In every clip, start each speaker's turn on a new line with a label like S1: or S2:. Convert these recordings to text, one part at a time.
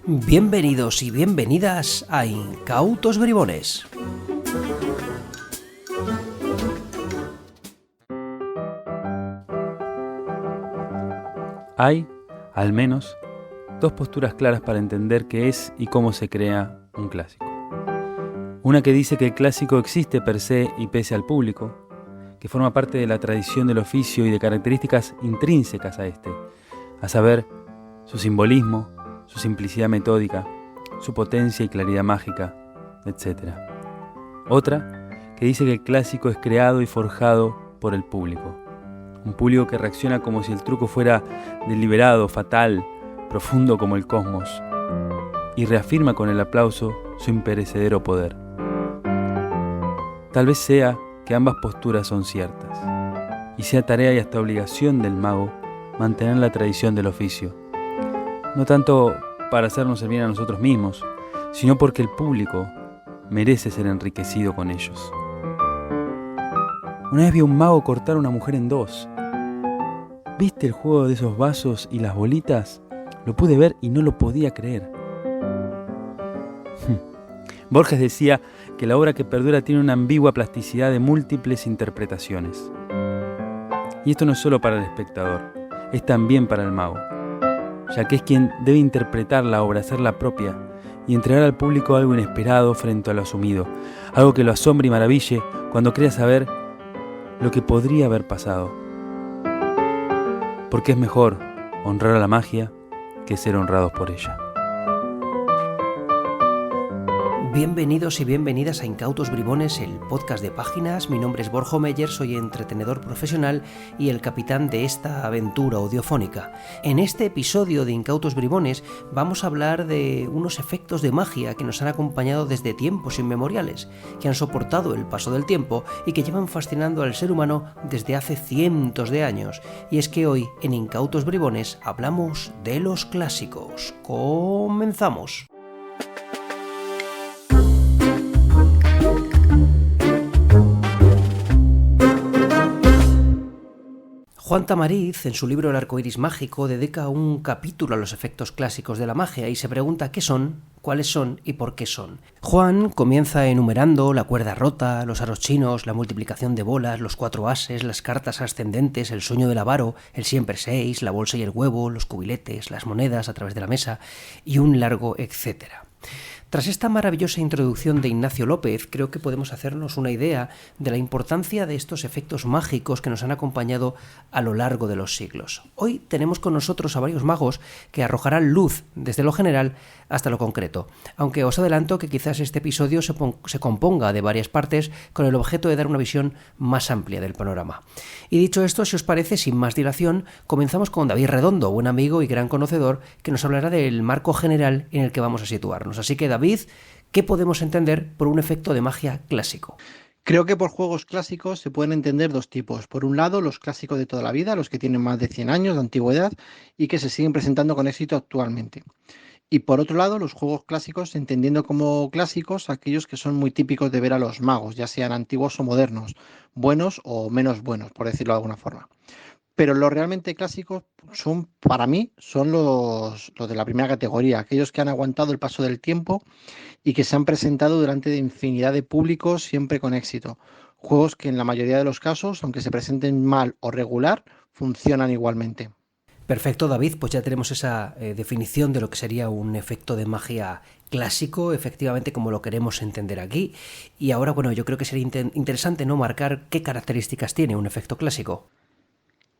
S1: Bienvenidos y bienvenidas a Incautos Bribones.
S2: Hay, al menos, dos posturas claras para entender qué es y cómo se crea un clásico. Una que dice que el clásico existe per se y pese al público, que forma parte de la tradición del oficio y de características intrínsecas a este, a saber, su simbolismo, su simplicidad metódica, su potencia y claridad mágica, etc. Otra que dice que el clásico es creado y forjado por el público. Un público que reacciona como si el truco fuera deliberado, fatal, profundo como el cosmos, y reafirma con el aplauso su imperecedero poder. Tal vez sea que ambas posturas son ciertas, y sea tarea y hasta obligación del mago mantener la tradición del oficio, no tanto para hacernos el bien a nosotros mismos, sino porque el público merece ser enriquecido con ellos. Una vez vi a un mago cortar a una mujer en dos. ¿Viste el juego de esos vasos y las bolitas? Lo pude ver y no lo podía creer. Borges decía que la obra que perdura tiene una ambigua plasticidad de múltiples interpretaciones. Y esto no es solo para el espectador, es también para el mago, ya que es quien debe interpretar la obra, hacerla propia, y entregar al público algo inesperado frente a lo asumido, algo que lo asombre y maraville cuando crea saber lo que podría haber pasado. Porque es mejor honrar a la magia que ser honrados por ella.
S1: Bienvenidos y bienvenidas a Incautos Bribones, el podcast de páginas. Mi nombre es Borja Meyer, soy entretenedor profesional y el capitán de esta aventura audiofónica. En este episodio de Incautos Bribones vamos a hablar de unos efectos de magia que nos han acompañado desde tiempos inmemoriales, que han soportado el paso del tiempo y que llevan fascinando al ser humano desde hace cientos de años. Y es que hoy en Incautos Bribones hablamos de los clásicos. ¡Comenzamos! Juan Tamariz, en su libro El arco iris mágico, dedica un capítulo a los efectos clásicos de la magia y se pregunta qué son, cuáles son y por qué son. Juan comienza enumerando la cuerda rota, los aros chinos, la multiplicación de bolas, los 4 ases, las cartas ascendentes, el sueño del avaro, el siempre 6, la bolsa y el huevo, los cubiletes, las monedas a través de la mesa y un largo etcétera. Tras esta maravillosa introducción de Ignacio López, creo que podemos hacernos una idea de la importancia de estos efectos mágicos que nos han acompañado a lo largo de los siglos. Hoy tenemos con nosotros a varios magos que arrojarán luz desde lo general hasta lo concreto, aunque os adelanto que quizás este episodio se componga de varias partes con el objeto de dar una visión más amplia del panorama. Y dicho esto, si os parece, sin más dilación, comenzamos con David Redondo, buen amigo y gran conocedor, que nos hablará del marco general en el que vamos a situarnos. Así que, David, ¿qué podemos entender por un efecto de magia clásico?
S3: Creo que por juegos clásicos se pueden entender dos tipos. Por un lado, los clásicos de toda la vida, los que tienen más de 100 años de antigüedad y que se siguen presentando con éxito actualmente. Y por otro lado, los juegos clásicos, entendiendo como clásicos aquellos que son muy típicos de ver a los magos, ya sean antiguos o modernos, buenos o menos buenos, por decirlo de alguna forma. Pero los realmente clásicos son, para mí, son los de la primera categoría, aquellos que han aguantado el paso del tiempo y que se han presentado durante infinidad de públicos siempre con éxito. Juegos que en la mayoría de los casos, aunque se presenten mal o regular, funcionan igualmente.
S1: Perfecto, David, pues ya tenemos esa definición de lo que sería un efecto de magia clásico, efectivamente como lo queremos entender aquí. Y ahora, bueno, yo creo que sería interesante no marcar qué características tiene un efecto clásico.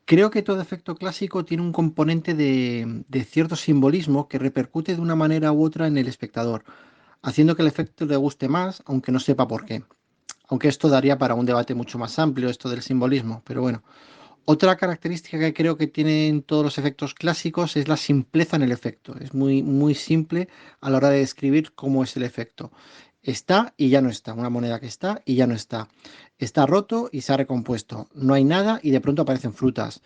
S3: Creo que todo efecto clásico tiene un componente de cierto simbolismo que repercute de una manera u otra en el espectador, haciendo que el efecto le guste más, aunque no sepa por qué. Aunque esto daría para un debate mucho más amplio, esto del simbolismo, pero bueno. Otra característica que creo que tienen todos los efectos clásicos es la simpleza en el efecto. Es muy, muy simple a la hora de describir cómo es el efecto. Está y ya no está. Una moneda que está y ya no está. Está roto y se ha recompuesto. No hay nada y de pronto aparecen frutas.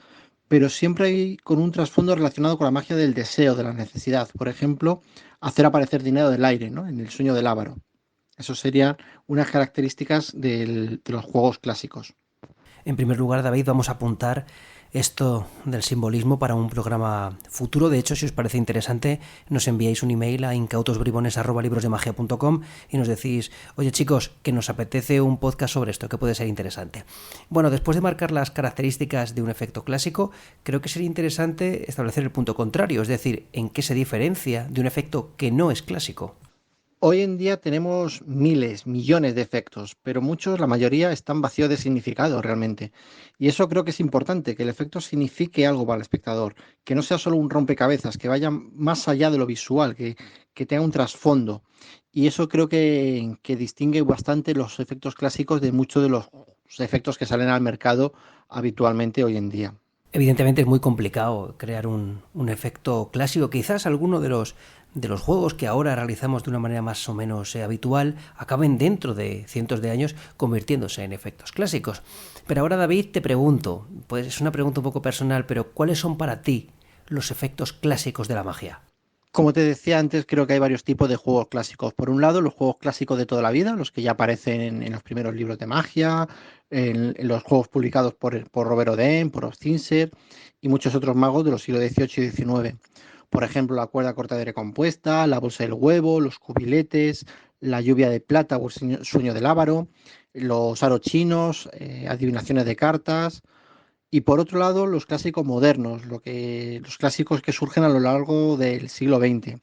S3: Pero siempre hay con un trasfondo relacionado con la magia del deseo, de la necesidad. Por ejemplo, hacer aparecer dinero del aire, ¿no? En el sueño del avaro. Eso serían unas características de los juegos clásicos.
S1: En primer lugar, David, vamos a apuntar esto del simbolismo para un programa futuro. De hecho, si os parece interesante, nos enviáis un email a incautosbribones@librosdemagia.com y nos decís, oye chicos, que nos apetece un podcast sobre esto, que puede ser interesante. Bueno, después de marcar las características de un efecto clásico, creo que sería interesante establecer el punto contrario, es decir, en qué se diferencia de un efecto que no es clásico.
S3: Hoy en día tenemos miles, millones de efectos, pero muchos, la mayoría, están vacíos de significado realmente. Y eso creo que es importante, que el efecto signifique algo para el espectador, que no sea solo un rompecabezas, que vaya más allá de lo visual, que tenga un trasfondo. Y eso creo que distingue bastante los efectos clásicos de muchos de los efectos que salen al mercado habitualmente hoy en día.
S1: Evidentemente es muy complicado crear un efecto clásico. Quizás alguno de los juegos que ahora realizamos de una manera más o menos habitual acaben dentro de cientos de años convirtiéndose en efectos clásicos. Pero ahora, David, te pregunto, pues es una pregunta un poco personal, pero ¿cuáles son para ti los efectos clásicos de la magia?
S3: Como te decía antes, creo que hay varios tipos de juegos clásicos. Por un lado, los juegos clásicos de toda la vida, los que ya aparecen en los primeros libros de magia, en los juegos publicados por Robert Oden, por Ostinser y muchos otros magos de los siglos XVIII y XIX. Por ejemplo, la cuerda cortadera compuesta, la bolsa del huevo, los cubiletes, la lluvia de plata o el sueño del Ávaro, los aros chinos, adivinaciones de cartas. Y por otro lado, los clásicos modernos, los clásicos que surgen a lo largo del siglo XX,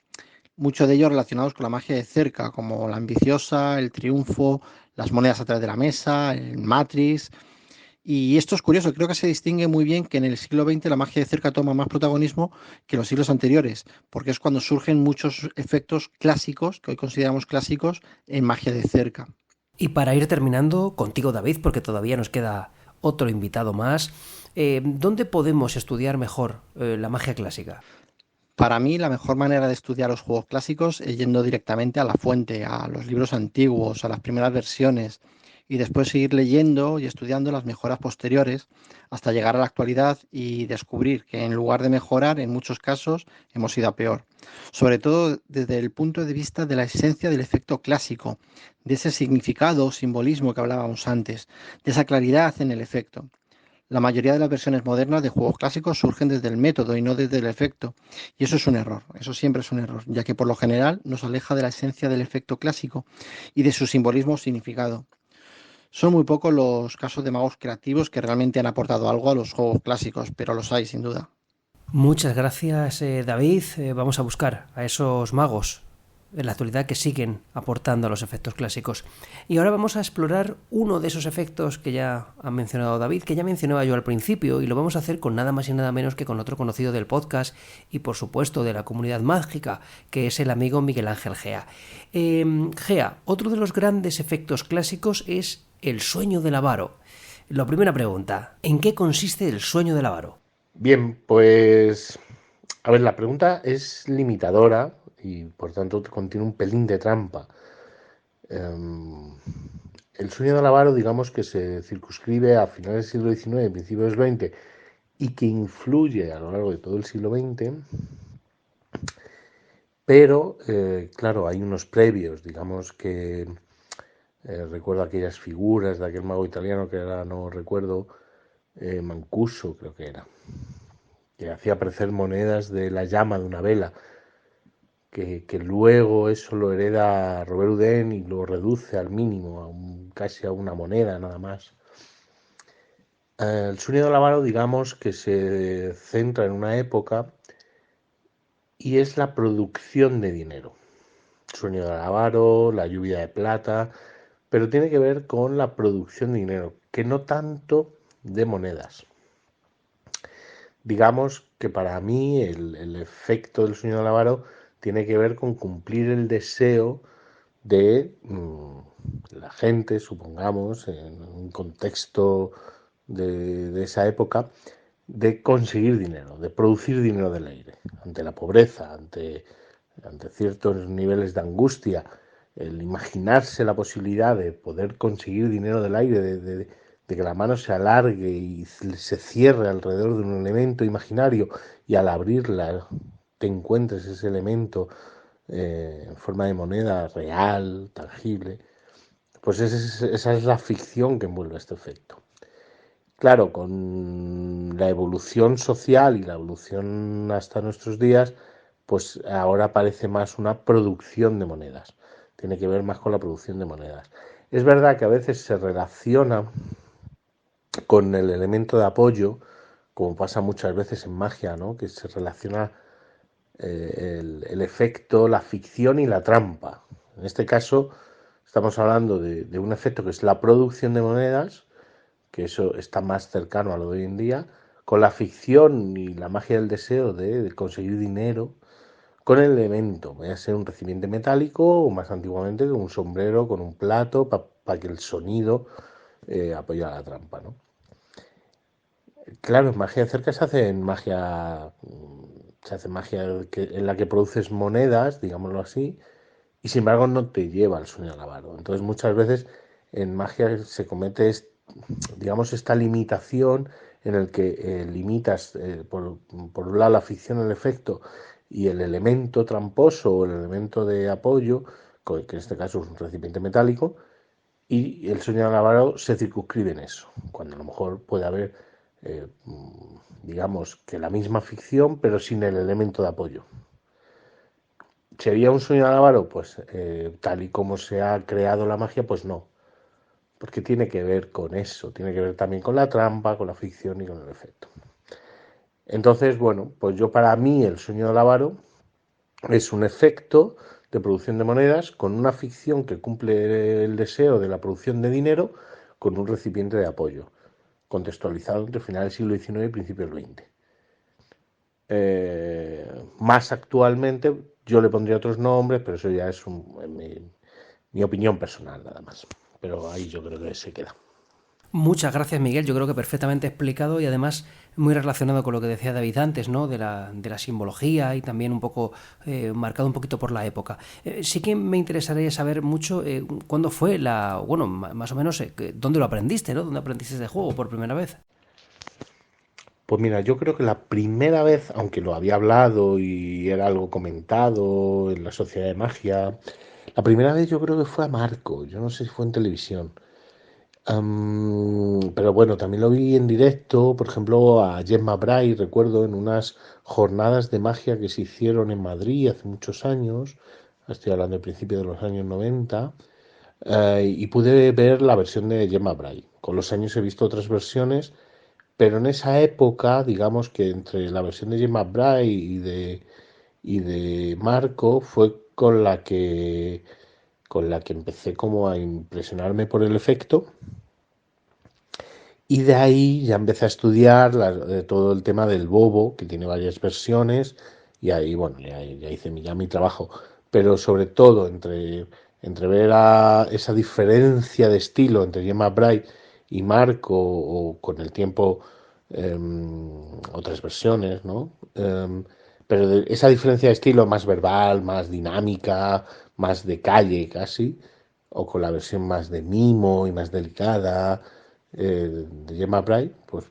S3: muchos de ellos relacionados con la magia de cerca, como la ambiciosa, el triunfo, las monedas a través de la mesa, el Matrix. Y esto es curioso, creo que se distingue muy bien que en el siglo XX la magia de cerca toma más protagonismo que en los siglos anteriores, porque es cuando surgen muchos efectos clásicos, que hoy consideramos clásicos, en magia de cerca.
S1: Y para ir terminando, contigo, David, porque todavía nos queda otro invitado más, ¿dónde podemos estudiar mejor la magia clásica?
S3: Para mí, la mejor manera de estudiar los juegos clásicos es yendo directamente a la fuente, a los libros antiguos, a las primeras versiones, y después seguir leyendo y estudiando las mejoras posteriores hasta llegar a la actualidad y descubrir que en lugar de mejorar, en muchos casos, hemos ido a peor. Sobre todo desde el punto de vista de la esencia del efecto clásico, de ese significado o simbolismo que hablábamos antes, de esa claridad en el efecto. La mayoría de las versiones modernas de juegos clásicos surgen desde el método y no desde el efecto. Y eso es un error, eso siempre es un error, ya que por lo general nos aleja de la esencia del efecto clásico y de su simbolismo o significado. Son muy pocos los casos de magos creativos que realmente han aportado algo a los juegos clásicos, pero los hay sin duda.
S1: Muchas gracias, David. Vamos a buscar a esos magos en la actualidad que siguen aportando a los efectos clásicos. Y ahora vamos a explorar uno de esos efectos que ya ha mencionado David, que ya mencionaba yo al principio, y lo vamos a hacer con nada más y nada menos que con otro conocido del podcast y por supuesto de la comunidad mágica, que es el amigo Miguel Ángel Gea. Gea, otro de los grandes efectos clásicos es el sueño del avaro. La primera pregunta, ¿en qué consiste el sueño del avaro?
S4: Bien, pues a ver, la pregunta es limitadora y por tanto contiene un pelín de trampa. Em, el sueño del avaro, digamos que se circunscribe a finales del siglo XIX y principios del XX y que influye a lo largo de todo el siglo XX, pero claro, hay unos previos, digamos que recuerdo aquellas figuras de aquel mago italiano que ahora no recuerdo, Mancuso creo que hacía aparecer monedas de la llama de una vela, que luego eso lo hereda Robert Houdin y lo reduce al mínimo, casi a una moneda nada más. El sueño del avaro, digamos que se centra en una época y es la producción de dinero. El sueño del avaro, la lluvia de plata, pero tiene que ver con la producción de dinero, que no tanto de monedas. Digamos que para mí el efecto del sueño del avaro tiene que ver con cumplir el deseo de la gente, supongamos, en un contexto de esa época, de conseguir dinero, de producir dinero del aire, ante la pobreza, ante ciertos niveles de angustia, el imaginarse la posibilidad de poder conseguir dinero del aire, de que la mano se alargue y se cierre alrededor de un elemento imaginario y al abrirla te encuentres ese elemento en forma de moneda real, tangible. pues esa es la ficción que envuelve este efecto. Claro, con la evolución social y la evolución hasta nuestros días, pues ahora parece más una producción de monedas. Tiene que ver más con la producción de monedas. Es verdad que a veces se relaciona con el elemento de apoyo, como pasa muchas veces en magia, ¿no? Que se relaciona el efecto, la ficción y la trampa. En este caso, estamos hablando de un efecto que es la producción de monedas, que eso está más cercano a lo de hoy en día, con la ficción y la magia del deseo de conseguir dinero, con el elemento, voy a ser un recipiente metálico o más antiguamente un sombrero con un plato para que el sonido apoye a la trampa, ¿no? Claro, en magia de cerca se hace magia en la que produces monedas, digámoslo así, y sin embargo no te lleva al sueño al avaro. Entonces muchas veces en magia se comete, digamos, esta limitación en el que limitas por un lado la ficción, el efecto y el elemento tramposo o el elemento de apoyo, que en este caso es un recipiente metálico, y el sueño avaro se circunscribe en eso, cuando a lo mejor puede haber, digamos, que la misma ficción, pero sin el elemento de apoyo. ¿Sería un sueño avaro? Pues tal y como se ha creado la magia, pues no, porque tiene que ver con eso, tiene que ver también con la trampa, con la ficción y con el efecto. Entonces, bueno, pues yo para mí el sueño del avaro es un efecto de producción de monedas con una ficción que cumple el deseo de la producción de dinero con un recipiente de apoyo, contextualizado entre finales del siglo XIX y principios del XX. Más actualmente yo le pondría otros nombres, pero eso ya es mi opinión personal nada más. Pero ahí yo creo que se queda.
S1: Muchas gracias, Miguel. Yo creo que perfectamente explicado y además muy relacionado con lo que decía David antes, ¿no? De la simbología y también un poco marcado un poquito por la época. Sí que me interesaría saber mucho cuándo fue bueno, más o menos, dónde lo aprendiste, ¿no? ¿Dónde aprendiste este juego por primera vez?
S4: Pues mira, yo creo que la primera vez, aunque lo había hablado y era algo comentado en la Sociedad de Magia, la primera vez yo creo que fue a Marco, yo no sé si fue en televisión. Pero bueno, también lo vi en directo, por ejemplo, a Gemma Bray, recuerdo, en unas jornadas de magia que se hicieron en Madrid hace muchos años, estoy hablando del principio de los años 90, y pude ver la versión de Gemma Bray. Con los años he visto otras versiones, pero en esa época, digamos que entre la versión de Gemma Bray y de Marco fue con la que empecé como a impresionarme por el efecto. Y de ahí ya empecé a estudiar todo el tema del bobo, que tiene varias versiones, y ahí, bueno, ya hice ya mi trabajo. Pero sobre todo, entre ver esa diferencia de estilo entre Gemma Bright y Marco, o con el tiempo otras versiones, ¿no? Pero esa diferencia de estilo más verbal, más dinámica, más de calle casi, o con la versión más de mimo y más delicada de Gemma Bray, pues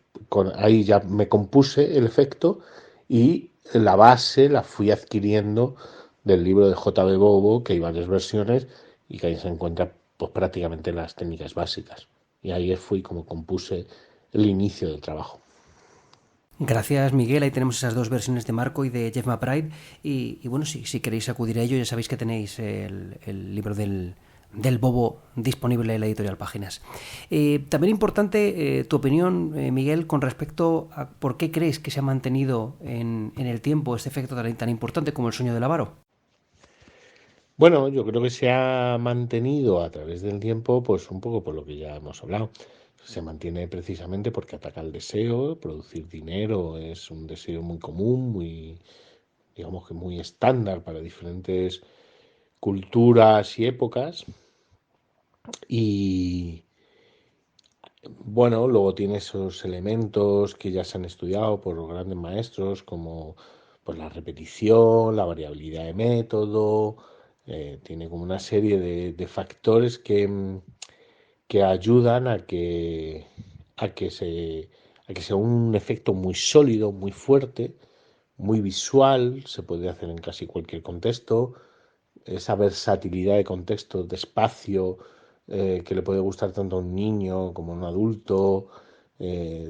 S4: ahí ya me compuse el efecto y la base la fui adquiriendo del libro de J.B. Bobo, que hay varias versiones y que ahí se encuentran pues prácticamente las técnicas básicas. Y ahí fui como compuse el inicio del trabajo.
S1: Gracias, Miguel. Ahí tenemos esas dos versiones de Marco y de Jeff McBride. Y bueno, si queréis acudir a ello, ya sabéis que tenéis el libro del Bobo disponible en la editorial Páginas. También importante tu opinión, Miguel, con respecto a por qué crees que se ha mantenido en el tiempo este efecto tan importante como el sueño del avaro.
S4: Bueno, yo creo que se ha mantenido a través del tiempo, pues un poco por lo que ya hemos hablado. Se mantiene precisamente porque ataca el deseo, producir dinero es un deseo muy común, muy, digamos que muy estándar para diferentes culturas y épocas. Y bueno, luego tiene esos elementos que ya se han estudiado por los grandes maestros, como pues la repetición, la variabilidad de método, tiene como una serie de factores que ayudan a que a que sea un efecto muy sólido, muy fuerte, muy visual, se puede hacer en casi cualquier contexto, esa versatilidad de contexto, de espacio, que le puede gustar tanto a un niño como a un adulto.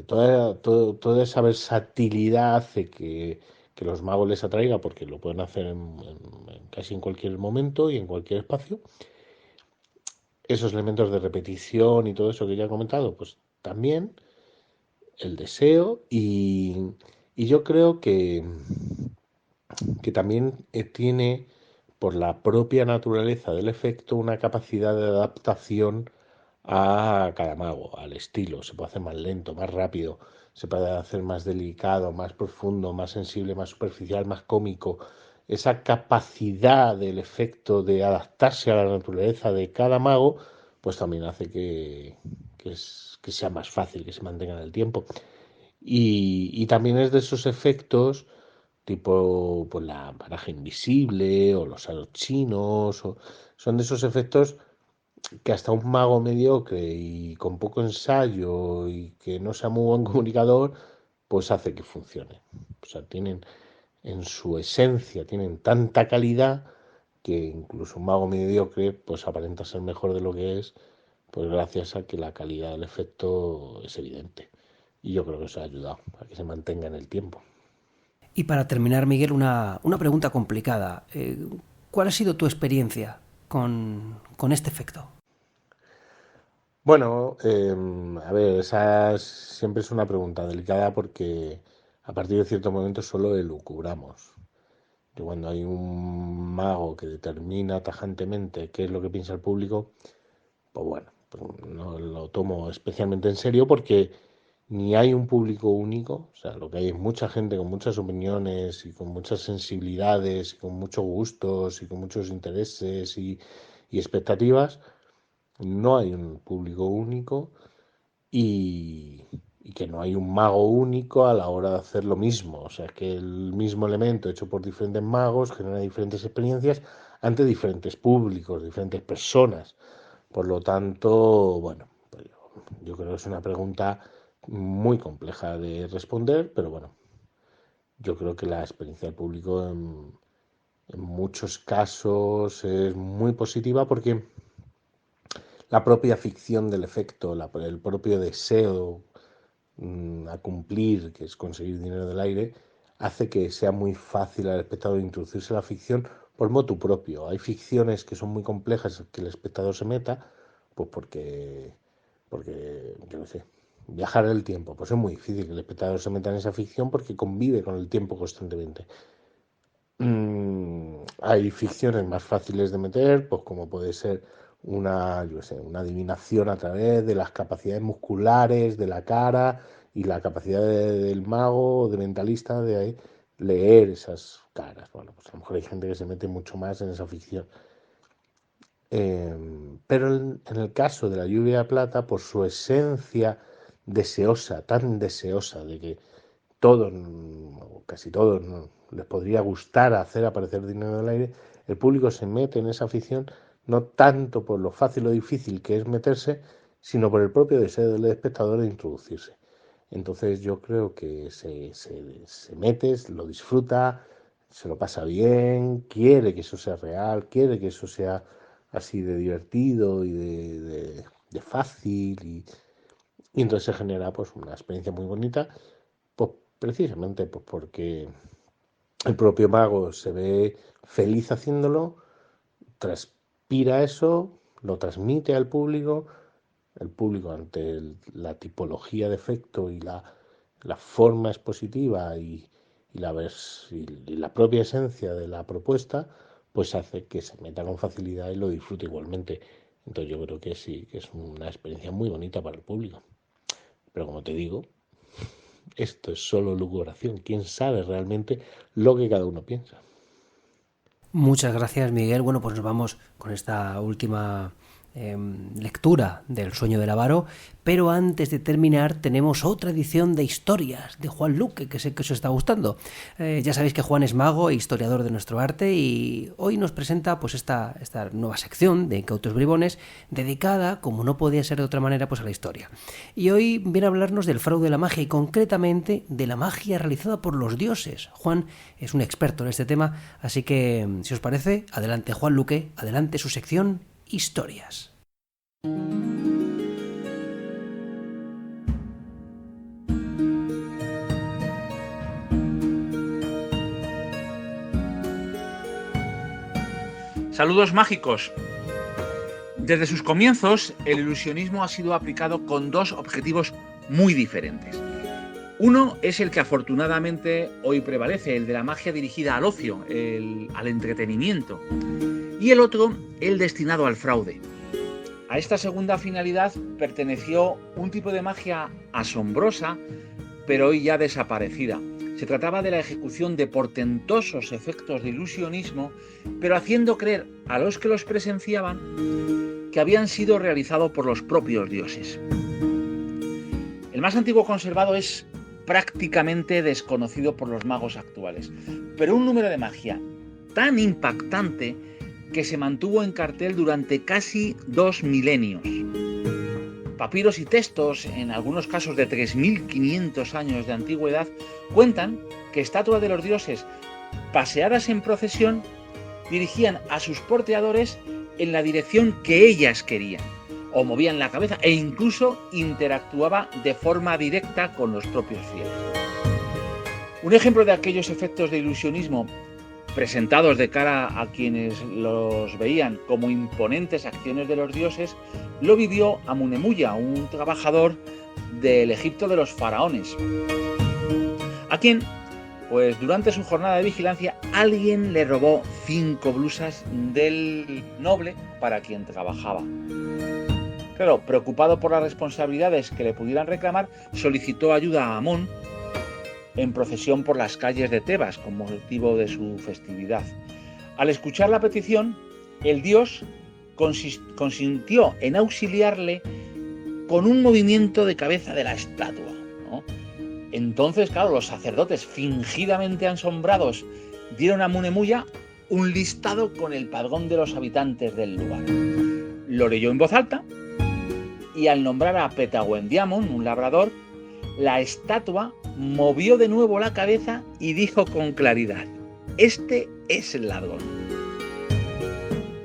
S4: Toda esa versatilidad hace que los magos les atraiga porque lo pueden hacer casi en cualquier momento y en cualquier espacio. Esos elementos de repetición y todo eso que ya he comentado, pues también el deseo y yo creo que también tiene, por la propia naturaleza del efecto, una capacidad de adaptación a cada mago, al estilo. Se puede hacer más lento, más rápido, se puede hacer más delicado, más profundo, más sensible, más superficial, más cómico. Esa capacidad del efecto de adaptarse a la naturaleza de cada mago, pues también hace que sea más fácil, que se mantenga en el tiempo. Y también es de esos efectos tipo pues la baraja invisible o los aros chinos, son de esos efectos que hasta un mago mediocre y con poco ensayo y que no sea muy buen comunicador, pues hace que funcione. O sea, tienen en su esencia, tienen tanta calidad que incluso un mago mediocre pues aparenta ser mejor de lo que es, pues gracias a que la calidad del efecto es evidente. Y yo creo que eso ha ayudado a que se mantenga en el tiempo.
S1: Y para terminar, Miguel, una pregunta complicada. ¿Cuál ha sido tu experiencia con este efecto?
S4: Bueno, a ver, siempre es una pregunta delicada porque a partir de cierto momento solo elucubramos. Que cuando hay un mago que determina tajantemente qué es lo que piensa el público, pues bueno, pues no lo tomo especialmente en serio porque ni hay un público único, o sea, lo que hay es mucha gente con muchas opiniones y con muchas sensibilidades y con muchos gustos y con muchos intereses y expectativas. No hay un público único y que no hay un mago único a la hora de hacer lo mismo. O sea, que el mismo elemento hecho por diferentes magos genera diferentes experiencias ante diferentes públicos, diferentes personas. Por lo tanto, bueno, pues yo creo que es una pregunta muy compleja de responder, pero bueno, yo creo que la experiencia del público en muchos casos es muy positiva porque la propia ficción del efecto, el propio deseo a cumplir, que es conseguir dinero del aire, hace que sea muy fácil al espectador introducirse en la ficción por motu propio. Hay ficciones que son muy complejas que el espectador se meta, pues porque yo no sé, viajar en el tiempo, pues es muy difícil que el espectador se meta en esa ficción porque convive con el tiempo constantemente. Hay ficciones más fáciles de meter, pues como puede ser yo sé, una adivinación a través de las capacidades musculares de la cara y la capacidad del mago o de mentalista de leer esas caras. Bueno, pues a lo mejor hay gente que se mete mucho más en esa ficción. Pero en el caso de la lluvia de plata, por su esencia deseosa, tan deseosa de que todos, o casi todos, ¿no?, les podría gustar hacer aparecer dinero en el aire, el público se mete en esa ficción no tanto por lo fácil o difícil que es meterse, sino por el propio deseo del espectador de introducirse. Entonces yo creo que se mete, lo disfruta, se lo pasa bien, quiere que eso sea real, quiere que eso sea así de divertido y de fácil y entonces se genera pues una experiencia muy bonita, pues precisamente pues porque el propio mago se ve feliz haciéndolo, transpira eso, lo transmite al público, el público ante la tipología de efecto y la forma expositiva y la propia esencia de la propuesta, pues hace que se meta con facilidad y lo disfrute igualmente. Entonces yo creo que sí, que es una experiencia muy bonita para el público. Pero como te digo, esto es solo lucubración. ¿Quién sabe realmente lo que cada uno piensa?
S1: Muchas gracias, Miguel. Bueno, pues nos vamos con esta última lectura del Sueño del Avaro, pero antes de terminar tenemos otra edición de Historias de Juan Luque, que sé que os está gustando. Ya sabéis que Juan es mago e historiador de nuestro arte y hoy nos presenta pues esta nueva sección de Incautos Bribones dedicada, como no podía ser de otra manera, pues a la historia. Y hoy viene a hablarnos del fraude de la magia y concretamente de la magia realizada por los dioses. Juan es un experto en este tema, así que si os parece, adelante Juan Luque, adelante su sección Historias.
S5: Saludos mágicos. Desde sus comienzos, el ilusionismo ha sido aplicado con dos objetivos muy diferentes. Uno es el que afortunadamente hoy prevalece, el de la magia dirigida al ocio, al entretenimiento. Y el otro, el destinado al fraude. A esta segunda finalidad perteneció un tipo de magia asombrosa, pero hoy ya desaparecida. Se trataba de la ejecución de portentosos efectos de ilusionismo, pero haciendo creer a los que los presenciaban que habían sido realizados por los propios dioses. El más antiguo conservado es prácticamente desconocido por los magos actuales, pero un número de magia tan impactante que se mantuvo en cartel durante casi 2 milenios. Papiros y textos, en algunos casos de 3.500 años de antigüedad, cuentan que estatuas de los dioses, paseadas en procesión, dirigían a sus porteadores en la dirección que ellas querían, o movían la cabeza e incluso interactuaba de forma directa con los propios fieles. Un ejemplo de aquellos efectos de ilusionismo presentados de cara a quienes los veían como imponentes acciones de los dioses, lo vivió Amunemuya, un trabajador del Egipto de los faraones, a quien, pues durante su jornada de vigilancia, alguien le robó 5 blusas del noble para quien trabajaba. Claro, preocupado por las responsabilidades que le pudieran reclamar, solicitó ayuda a Amón en procesión por las calles de Tebas con motivo de su festividad. Al escuchar la petición, el dios consintió en auxiliarle con un movimiento de cabeza de la estatua, ¿no? Entonces, claro, los sacerdotes, fingidamente asombrados, dieron a Amunemuya un listado con el padrón de los habitantes del lugar. Lo leyó en voz alta y al nombrar a Petawendiamon, un labrador, la estatua movió de nuevo la cabeza y dijo con claridad: este es el ladrón.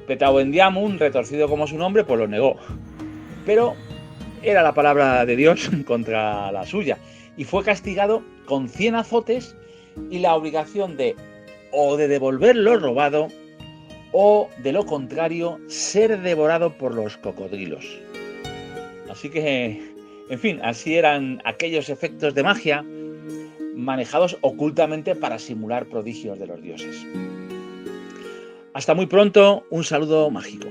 S5: Petawendiamon, retorcido como su nombre, pues lo negó. Pero era la palabra de Dios contra la suya y fue castigado con 100 azotes y la obligación de o de devolver lo robado o, de lo contrario, ser devorado por los cocodrilos. Así que, en fin, así eran aquellos efectos de magia manejados ocultamente para simular prodigios de los dioses. Hasta muy pronto, un saludo mágico.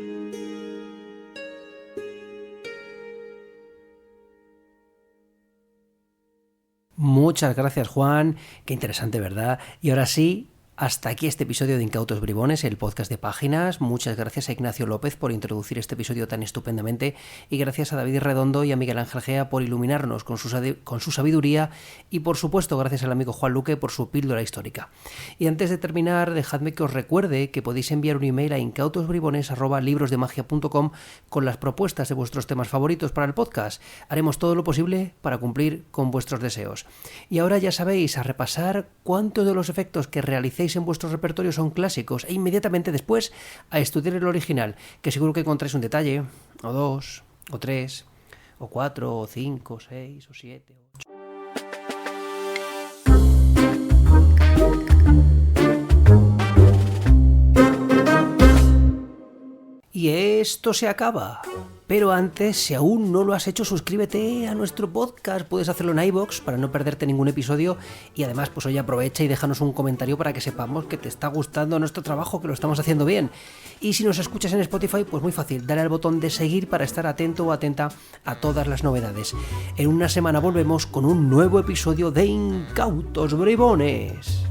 S1: Muchas gracias, Juan. Qué interesante, ¿verdad? Y ahora sí, hasta aquí este episodio de Incautos Bribones, el podcast de Páginas. Muchas gracias a Ignacio López por introducir este episodio tan estupendamente y gracias a David Redondo y a Miguel Ángel Gea por iluminarnos con su sabiduría y, por supuesto, gracias al amigo Juan Luque por su píldora histórica. Y antes de terminar, dejadme que os recuerde que podéis enviar un email a incautosbribones@librosdemagia.com con las propuestas de vuestros temas favoritos para el podcast. Haremos todo lo posible para cumplir con vuestros deseos. Y ahora ya sabéis, a repasar cuántos de los efectos que realicéis en vuestro repertorio son clásicos e inmediatamente después a estudiar el original, que seguro que encontráis un detalle, o 2, o 3, o 4, o 5, o 6, o 7, o 8. Y esto se acaba. Pero antes, si aún no lo has hecho, suscríbete a nuestro podcast. Puedes hacerlo en iVoox para no perderte ningún episodio. Y además, pues hoy aprovecha y déjanos un comentario para que sepamos que te está gustando nuestro trabajo, que lo estamos haciendo bien. Y si nos escuchas en Spotify, pues muy fácil, dale al botón de seguir para estar atento o atenta a todas las novedades. En una semana volvemos con un nuevo episodio de Incautos Bribones.